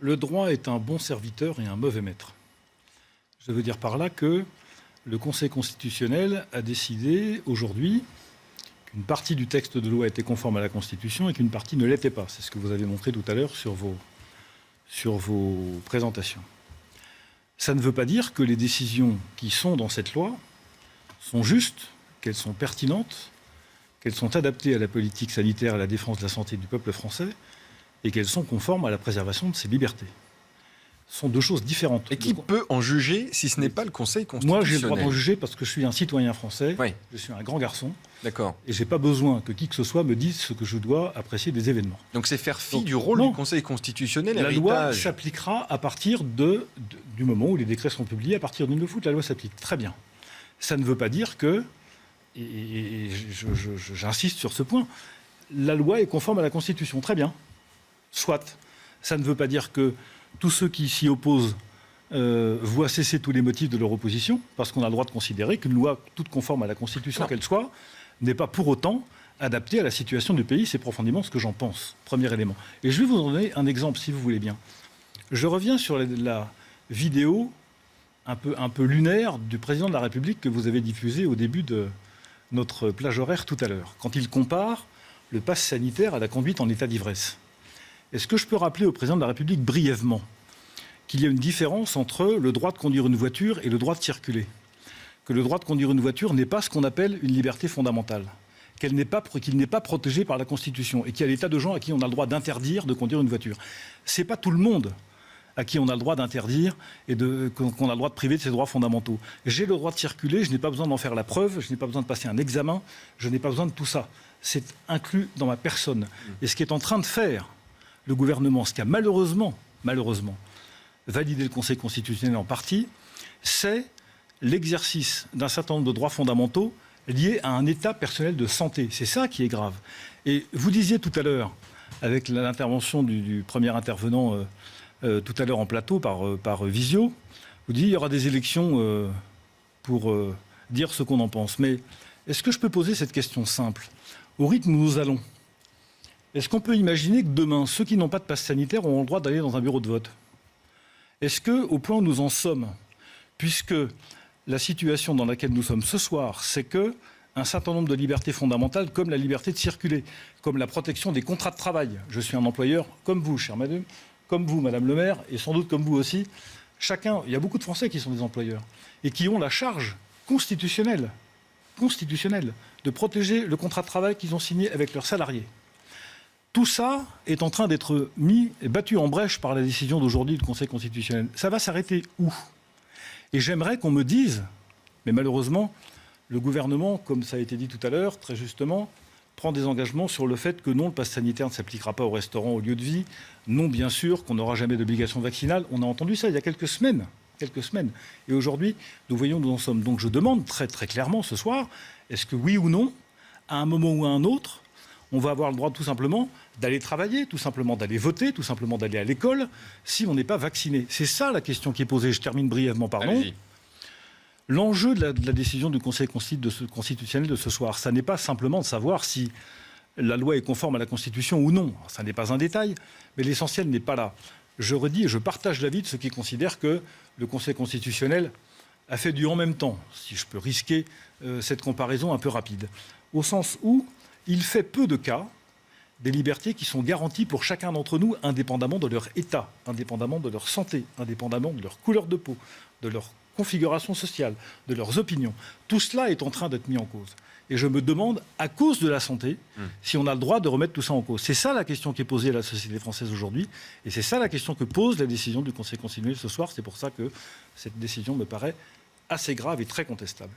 le droit est un bon serviteur et un mauvais maître. Je veux dire par là que le Conseil constitutionnel a décidé aujourd'hui qu'une partie du texte de loi était conforme à la Constitution et qu'une partie ne l'était pas. C'est ce que vous avez montré tout à l'heure sur vos présentations. Ça ne veut pas dire que les décisions qui sont dans cette loi sont justes, qu'elles sont pertinentes, qu'elles sont adaptées à la politique sanitaire et à la défense de la santé du peuple français et qu'elles sont conformes à la préservation de ses libertés. Ce sont deux choses différentes. Et qui peut en juger si ce n'est pas le Conseil constitutionnel? Moi, j'ai le droit d'en juger parce que je suis un citoyen français, oui. Je suis un grand garçon. D'accord. Et je n'ai pas besoin que qui que ce soit me dise ce que je dois apprécier des événements. Donc c'est faire fi du rôle du Conseil constitutionnel. La loi s'appliquera à partir du moment où les décrets seront publiés, à partir d'une foot, la loi s'applique. Très bien. Ça ne veut pas dire que, et j'insiste sur ce point, la loi est conforme à la Constitution. Très bien. Soit. Ça ne veut pas dire que tous ceux qui s'y opposent voient cesser tous les motifs de leur opposition, parce qu'on a le droit de considérer qu'une loi toute conforme à la Constitution qu'elle soit n'est pas pour autant adaptée à la situation du pays. C'est profondément ce que j'en pense. Premier élément. Et je vais vous donner un exemple, si vous voulez bien. Je reviens sur la vidéo un peu lunaire du président de la République que vous avez diffusée au début de notre plage horaire tout à l'heure, quand il compare le pass sanitaire à la conduite en état d'ivresse. Est-ce que je peux rappeler au président de la République brièvement qu'il y a une différence entre le droit de conduire une voiture et le droit de circuler? Que le droit de conduire une voiture n'est pas ce qu'on appelle une liberté fondamentale, qu'il n'est pas protégé par la Constitution et qu'il y a des tas de gens à qui on a le droit d'interdire de conduire une voiture. Ce n'est pas tout le monde à qui on a le droit d'interdire et qu'on a le droit de priver de ses droits fondamentaux. J'ai le droit de circuler, je n'ai pas besoin d'en faire la preuve, je n'ai pas besoin de passer un examen, je n'ai pas besoin de tout ça. C'est inclus dans ma personne. Et ce qui est en train de faire le gouvernement, ce qui a malheureusement validé le Conseil constitutionnel en partie, c'est l'exercice d'un certain nombre de droits fondamentaux liés à un état personnel de santé. C'est ça qui est grave. Et vous disiez tout à l'heure, avec l'intervention du premier intervenant tout à l'heure en plateau par visio, vous disiez qu'il y aura des élections pour dire ce qu'on en pense. Mais est-ce que je peux poser cette question simple? Au rythme où nous allons, est-ce qu'on peut imaginer que demain, ceux qui n'ont pas de passe sanitaire auront le droit d'aller dans un bureau de vote? Est-ce qu'au point où nous en sommes, puisque la situation dans laquelle nous sommes ce soir, c'est qu'un certain nombre de libertés fondamentales, comme la liberté de circuler, comme la protection des contrats de travail, je suis un employeur comme vous, chère madame, comme vous, madame le maire, et sans doute comme vous aussi, il y a beaucoup de Français qui sont des employeurs, et qui ont la charge constitutionnelle de protéger le contrat de travail qu'ils ont signé avec leurs salariés. Tout ça est en train d'être battu en brèche par la décision d'aujourd'hui du Conseil constitutionnel. Ça va s'arrêter où? Et j'aimerais qu'on me dise, mais malheureusement, le gouvernement, comme ça a été dit tout à l'heure, très justement, prend des engagements sur le fait que non, le pass sanitaire ne s'appliquera pas au restaurant, au lieu de vie. Non, bien sûr, qu'on n'aura jamais d'obligation vaccinale. On a entendu ça il y a quelques semaines. Et aujourd'hui, nous voyons où nous en sommes. Donc je demande très, très clairement ce soir, est-ce que oui ou non, à un moment ou à un autre, on va avoir le droit tout simplement d'aller travailler, tout simplement d'aller voter, tout simplement d'aller à l'école, si on n'est pas vacciné. C'est ça la question qui est posée. Je termine brièvement, pardon. L'enjeu de la décision du Conseil constitutionnel de ce soir, ça n'est pas simplement de savoir si la loi est conforme à la Constitution ou non. Ça n'est pas un détail, mais l'essentiel n'est pas là. Je redis et je partage l'avis de ceux qui considèrent que le Conseil constitutionnel a fait du en même temps, si je peux risquer cette comparaison un peu rapide, au sens où il fait peu de cas des libertés qui sont garanties pour chacun d'entre nous, indépendamment de leur état, indépendamment de leur santé, indépendamment de leur couleur de peau, de leur configuration sociale, de leurs opinions. Tout cela est en train d'être mis en cause. Et je me demande, à cause de la santé, si on a le droit de remettre tout ça en cause. C'est ça la question qui est posée à la société française aujourd'hui. Et c'est ça la question que pose la décision du Conseil constitutionnel ce soir. C'est pour ça que cette décision me paraît assez grave et très contestable.